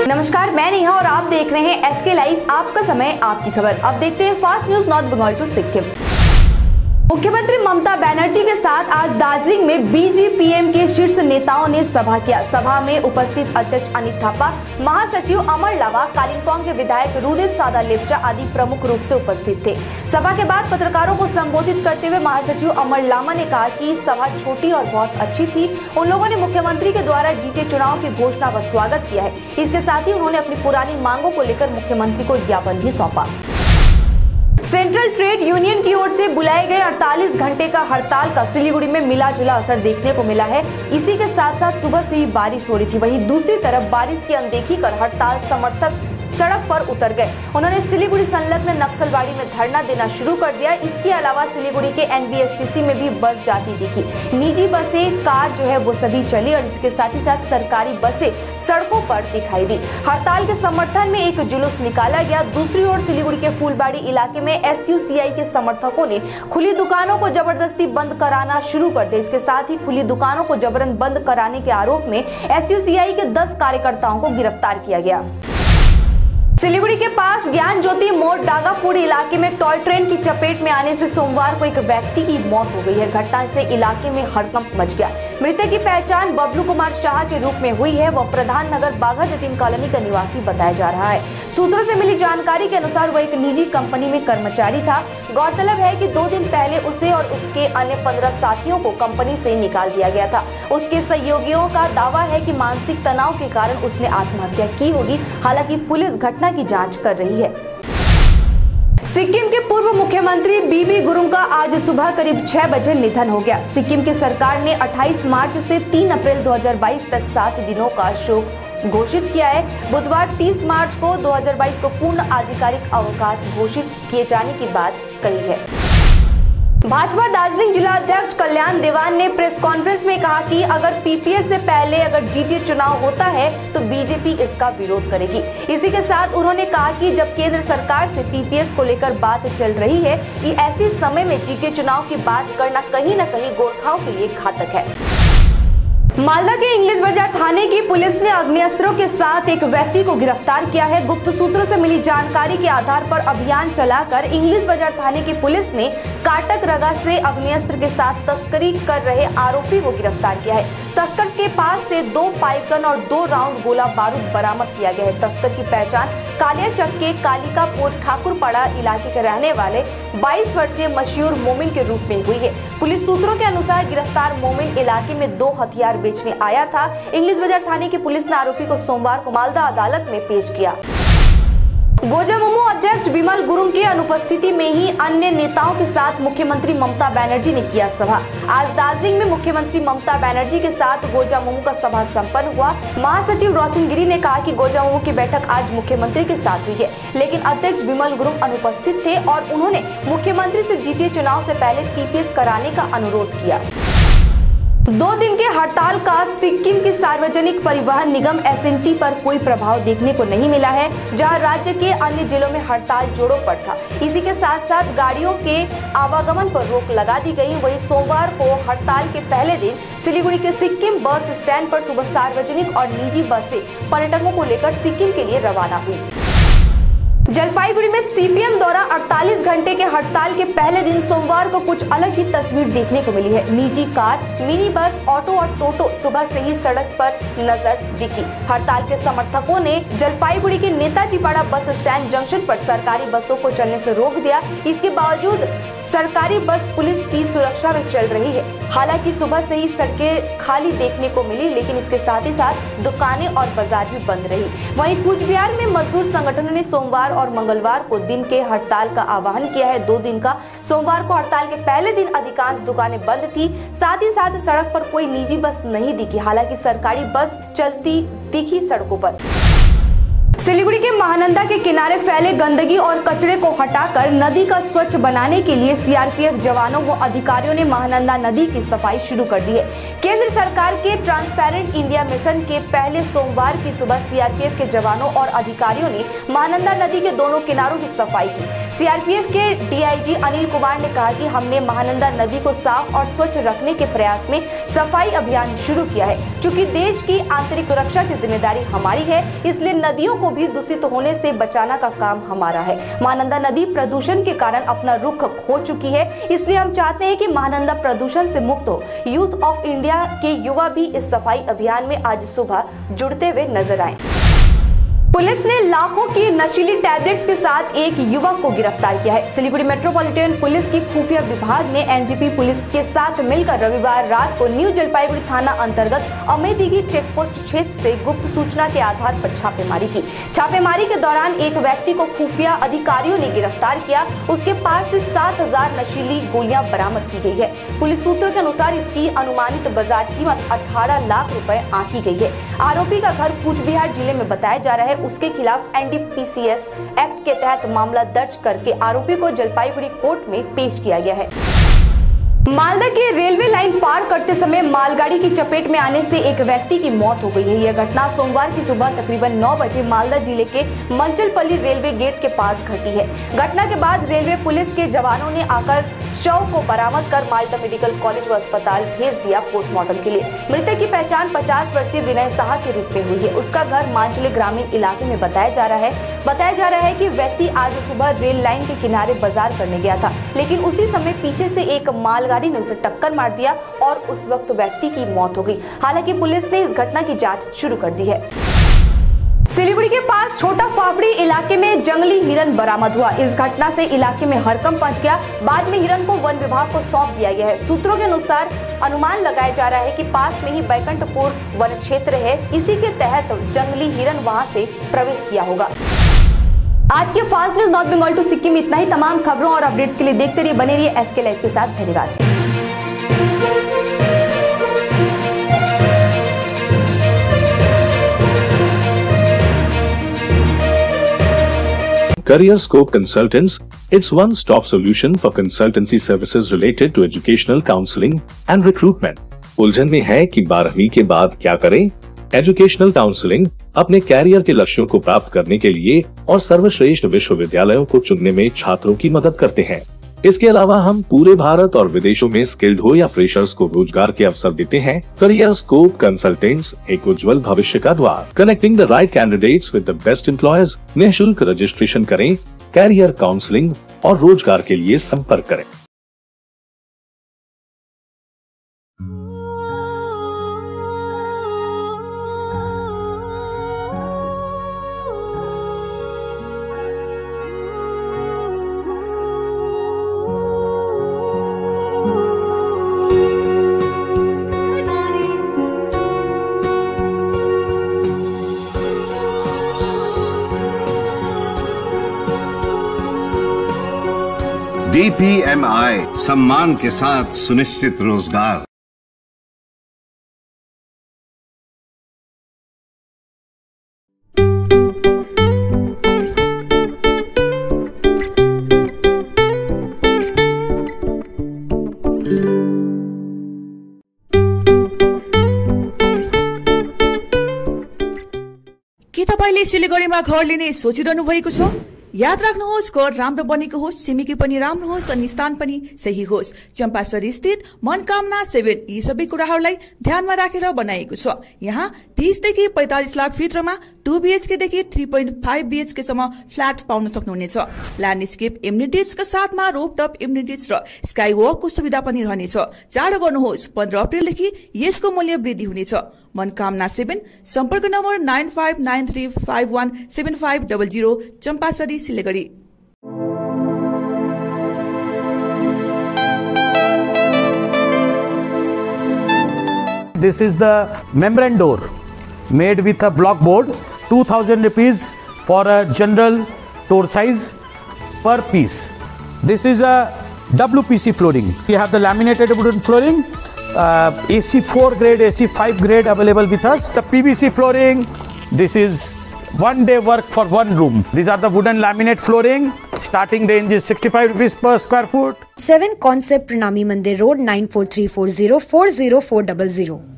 नमस्कार, मैं नेहा और आप देख रहे हैं एसके लाइव, आपका समय आपकी खबर। अब देखते हैं fast news north Bengal to Sikkim. मुख्यमंत्री ममता बनर्जी के साथ आज दार्जिलिंग में बीजेपीएम के शीर्ष नेताओं ने सभा किया। सभा में उपस्थित अध्यक्ष अनित थापा, महासचिव अमर लावा, कालिम्पोंग के विधायक रुदित सादा लेप्चा आदि प्रमुख रूप से उपस्थित थे। सभा के बाद पत्रकारों को संबोधित करते हुए महासचिव अमर लामा ने कहा कि सभा छोटी और बहुत अच्छी थी। उन लोगों ने मुख्यमंत्री के द्वारा जीते चुनाव की घोषणा का स्वागत किया है। इसके साथ ही उन्होंने अपनी पुरानी मांगों को लेकर मुख्यमंत्री को ज्ञापन भी सौंपा। सेंट्रल ट्रेड यूनियन की ओर से बुलाए गए 48 घंटे का हड़ताल का सिलीगुड़ी में मिला जुला असर देखने को मिला है। इसी के साथ साथ सुबह से ही बारिश हो रही थी। वहीं दूसरी तरफ बारिश की अनदेखी कर हड़ताल समर्थक सड़क पर उतर गए। उन्होंने सिलीगुड़ी संलग्न नक्सलबाड़ी में धरना देना शुरू कर दिया। इसके अलावा सिलीगुड़ी के एनबीएसटीसी में भी बस जाती दिखी। निजी बसें, कार जो है वो सभी चली और इसके साथ ही साथ सरकारी बसें सड़कों पर दिखाई दी। हड़ताल के समर्थन में एक जुलूस निकाला गया। दूसरी ओर सिलीगुड़ी के फूलबाड़ी इलाके में एसयूसीआई के समर्थकों ने खुली दुकानों को जबरदस्ती बंद कराना शुरू कर दिया। इसके साथ ही खुली दुकानों को जबरन बंद कराने के आरोप में एसयूसीआई के 10 कार्यकर्ताओं को गिरफ्तार किया गया। सिलीगुड़ी के पास ज्ञान ज्योति मोड़ डागापुर इलाके में टॉय ट्रेन की चपेट में आने से सोमवार को एक व्यक्ति की मौत हो गई है। घटना से इलाके में हड़कंप मच गया। मृतक की पहचान बबलू कुमार शाह के रूप में हुई है। वह प्रधान नगर बाघा जतीन कॉलोनी का निवासी बताया जा रहा है। सूत्रों से मिली जानकारी के अनुसार वह एक निजी कंपनी में कर्मचारी था। गौरतलब है कि 2 दिन पहले उसे और उसके अन्य 15 साथियों को कंपनी से निकाल दिया गया था। उसके सहयोगियों का दावा है कि मानसिक तनाव के कारण उसने आत्महत्या की होगी। हालांकि पुलिस घटना की जांच कर रही है। सिक्किम के पूर्व मुख्यमंत्री बीबी गुरुंग का आज सुबह करीब 6 बजे निधन हो गया। सिक्किम की सरकार ने 28 मार्च से 3 अप्रैल 2022 तक 7 दिनों का शोक घोषित किया है। बुधवार 30 मार्च को 2022 को पूर्ण आधिकारिक अवकाश घोषित किए जाने की बात कही है। भाजपा दार्जिलिंग जिला अध्यक्ष कल्याण देवान ने प्रेस कॉन्फ्रेंस में कहा कि अगर पीपीएस से पहले अगर जीटीए चुनाव होता है तो बीजेपी इसका विरोध करेगी। इसी के साथ उन्होंने कहा कि जब केंद्र सरकार से पीपीएस को लेकर बात चल रही है कि ऐसे समय में जीटीए चुनाव की बात करना कहीं न कहीं गोरखाओं के लिए घातक है। मालदा के इंग्लिश बाजार थाने की पुलिस ने अग्निअस्त्रों के साथ एक व्यक्ति को गिरफ्तार किया है। गुप्त सूत्रों से मिली जानकारी के आधार पर अभियान चलाकर इंग्लिश बाजार थाने की पुलिस ने काटक रगा से अग्निअस्त्र के साथ तस्करी कर रहे आरोपी को गिरफ्तार किया है। तस्कर के पास से 2 पाइपगन और 2 राउंड गोला बारूद बरामद किया गया है। तस्कर की पहचान कालियाचक के कालिकापुर ठाकुरपाड़ा इलाके के रहने वाले 22 वर्षीय मशहूर मोमिन के रूप में हुई है। पुलिस सूत्रों के अनुसार गिरफ्तार मोमिन इलाके में 2 हथियार बेचने आया था। इंग्लिश बाजार थाने की पुलिस ने आरोपी को सोमवार को मालदा अदालत में पेश किया। गोजामुमो अध्यक्ष बिमल गुरुंग की अनुपस्थिति में ही अन्य नेताओं के साथ मुख्यमंत्री ममता बनर्जी ने किया सभा। आज दार्जिलिंग में मुख्यमंत्री ममता बनर्जी के साथ गोजामुमो का सभा संपन्न हुआ। महासचिव रोशन गिरी ने कहा कि गोजामुमो की बैठक आज मुख्यमंत्री के साथ हुई है, लेकिन अध्यक्ष बिमल गुरुंग अनुपस्थित थे और उन्होंने मुख्यमंत्री से जीटीए चुनाव से पहले पीपीएस कराने का अनुरोध किया। 2 दिन के हड़ताल का सिक्किम की सार्वजनिक परिवहन निगम एसएनटी पर कोई प्रभाव देखने को नहीं मिला है, जहां राज्य के अन्य जिलों में हड़ताल जोरों पर था। इसी के साथ साथ गाड़ियों के आवागमन पर रोक लगा दी गई। वहीं सोमवार को हड़ताल के पहले दिन सिलीगुड़ी के सिक्किम बस स्टैंड पर सुबह सार्वजनिक और निजी बसें पर्यटकों को लेकर सिक्किम के लिए रवाना हुई। जलपाईगुड़ी में सीपीएम द्वारा 48 घंटे के हड़ताल के पहले दिन सोमवार को कुछ अलग ही तस्वीर देखने को मिली है। निजी कार, मिनी बस, ऑटो और टोटो सुबह से ही सड़क पर नजर दिखी। हड़ताल के समर्थकों ने जलपाईगुड़ी के नेताजी पाड़ा बस स्टैंड जंक्शन पर सरकारी बसों को चलने से रोक दिया। इसके बावजूद सरकारी बस पुलिस की सुरक्षा में चल रही है। हालांकि सुबह से ही सड़कें खाली देखने को मिली, लेकिन इसके साथ ही साथ दुकानें और बाजार भी बंद रही। वहीं कूच बिहार में मजदूर संगठनों ने सोमवार और मंगलवार को दिन के हड़ताल का आह्वान किया है। 2 दिन का सोमवार को हड़ताल के पहले दिन अधिकांश दुकानें बंद थी। साथ ही साथ सड़क पर कोई निजी बस नहीं दिखी। हालांकि सरकारी बस चलती दिखी सड़कों पर। सिलीगुड़ी के महानंदा के किनारे फैले गंदगी और कचरे को हटाकर नदी का स्वच्छ बनाने के लिए सीआरपीएफ जवानों व अधिकारियों ने महानंदा नदी की सफाई शुरू कर दी है। केंद्र सरकार के ट्रांसपेरेंट इंडिया मिशन के पहले सोमवार की सुबह सीआरपीएफ के जवानों और अधिकारियों ने महानंदा नदी के दोनों किनारों की सफाई की। सीआरपीएफ के डीआईजी अनिल कुमार ने कहा कि हमने महानंदा नदी को साफ और स्वच्छ रखने के प्रयास में सफाई अभियान शुरू किया है। चूंकि देश की आंतरिक सुरक्षा की जिम्मेदारी हमारी है, इसलिए नदियों को भी दूषित होने से बचाना का काम हमारा है। महानंदा नदी प्रदूषण के कारण अपना रुख खो चुकी है, इसलिए हम चाहते हैं कि महानंदा प्रदूषण से मुक्त हो। यूथ ऑफ इंडिया के युवा भी इस सफाई अभियान में आज सुबह जुड़ते हुए नजर आए। पुलिस ने लाखों की नशीली टैबलेट्स के साथ एक युवक को गिरफ्तार किया है। सिलीगुड़ी मेट्रोपॉलिटन पुलिस की खुफिया विभाग ने एनजीपी पुलिस के साथ मिलकर रविवार रात को न्यू जलपाईगुड़ी थाना अंतर्गत अमेदिगी चेकपोस्ट क्षेत्र से गुप्त सूचना के आधार पर छापेमारी की। छापेमारी के दौरान एक व्यक्ति को खुफिया अधिकारियों ने गिरफ्तार किया। उसके पास से 7,000 नशीली गोलियां बरामद की गई है। पुलिस सूत्रों के अनुसार इसकी अनुमानित बाजार कीमत 18 लाख रुपए आंकी गई है। आरोपी का घर कूचबिहार जिले में बताया जा रहा है। उसके खिलाफ एनडीपीसी एक्ट के तहत मामला दर्ज करके आरोपी को जलपाईगुड़ी कोर्ट में पेश किया गया है। मालदा के रेलवे लाइन पार करते समय मालगाड़ी की चपेट में आने से एक व्यक्ति की मौत हो गई है। यह घटना सोमवार की सुबह तकरीबन 9 बजे मालदा जिले के मंचलपल्ली रेलवे गेट के पास घटी है। घटना के बाद रेलवे पुलिस के जवानों ने आकर शव को बरामद कर मालदा मेडिकल कॉलेज व अस्पताल भेज दिया पोस्टमार्टम के लिए। मृतक की पहचान 50 वर्षीय विनय साहा के रूप में हुई है। उसका घर मांचले ग्रामीण इलाके में बताया जा रहा है कि व्यक्ति आज सुबह रेल लाइन के किनारे बाजार करने गया था, लेकिन उसी समय पीछे से एक मालगाड़ी ने उसे टक्कर मार दिया और उस वक्त व्यक्ति की मौत हो गई। हालांकि पुलिस ने इस घटना की जांच शुरू कर दी है। सिलीगुड़ी के पास छोटा फाफड़ी इलाके में जंगली हिरन बरामद हुआ। इस घटना से इलाके में हड़कंप मच गया। बाद में हिरन को वन विभाग को सौंप दिया गया है। सूत्रों के अनुसार अनुमान लगाया जा रहा है कि पास में ही बैकुंठपुर वन क्षेत्र है, इसी के तहत जंगली हिरन वहां से प्रवेश किया होगा। आज के fast news north Bengal to Sikkim इतना ही। तमाम खबरों और अपडेट्स के लिए देखते रहिए, बने रहिए एसके लाइव के साथ। धन्यवाद। CareerScope Consultants, it's one-stop solution for consultancy services related to educational counseling and recruitment. उलझन में है कि 12वीं के बाद क्या करें? एजुकेशनल काउंसलिंग अपने कैरियर के लक्ष्यों को प्राप्त करने के लिए और सर्वश्रेष्ठ विश्वविद्यालयों को चुनने में छात्रों की मदद करते हैं। इसके अलावा हम पूरे भारत और विदेशों में स्किल्ड हो या फ्रेशर्स को रोजगार के अवसर देते हैं। CareerScope कंसल्टेंट्स एक उज्जवल भविष्य का द्वार, connecting the right candidates with the best employers. निःशुल्क रजिस्ट्रेशन करें, कैरियर काउंसलिंग और रोजगार के लिए संपर्क करें। DPMI सम्मान के साथ सुनिश्चित रोजगार। के तपाईले सिलीगुडीमा घर लिने सोचिरहनु भएको छ? याद राख्नुहोस्, घर राम्रो बनेको होस्, छिमेकी पनि राम्रो होस् अनि स्थान पनि सही होस्। चम्पासरी स्थित मनकामना 7 यी सबै कुराहरूलाई ध्यानमा राखेर बनाएको छ। यहाँ 30 देखि 45 लाख भित्रमा 2 BHK देखि 3.5 BHK सम्म फ्ल्याट पाउन सक्नुहुनेछ। ल्यान्डस्केप एम्युनिटिजका साथमा रोपटप एम्युनिटिज र स्काई वकको सुविधा पनि रहनेछ। चाँडो गर्नुहोस्, 15 अप्रिलदेखि यसको मूल्य वृद्धि हुनेछ। मनकामना 7, सम्पर्क number 9593517500, Champasari, Siliguri. This is the membrane door made with a block board, 2000 rupees for a general door size per piece. This is a WPC flooring. We have the laminated wooden flooring, AC4 grade, AC5 grade available with us. The PVC flooring, this is 1 day work for 1 room. These are the wooden laminate flooring. Starting range is 65 rupees per square foot. 7 Concept Pranami Mandir Road 94340 40400.